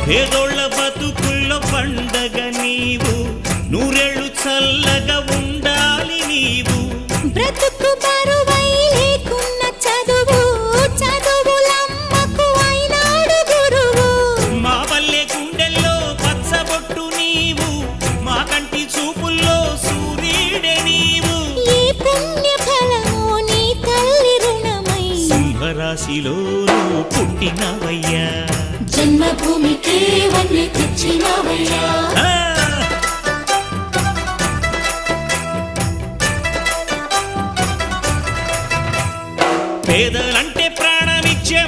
పేదోళ్ళ బతుకుల్లో పండగ నీవు, నూరేళ్ళు చల్లగా ఉండాలి నీవు. బ్రతుకు బరువై లేకున్న చదువు, చదువులమ్మకు అయినాడు గురువు. మా పల్లె గుండెల్లో పచ్చబొట్టు నీవు, మా కంటి చూపుల్లో సూర్యుడే నీవు. ఈ పుణ్య ఫలము నీ తల్లి రుణమై సింహరాశిలో పుట్టినవయ్యా, జన్మభూమికే వన్నె తెచ్చినవయ్యా. పేదలంటే ప్రాణమిచ్చే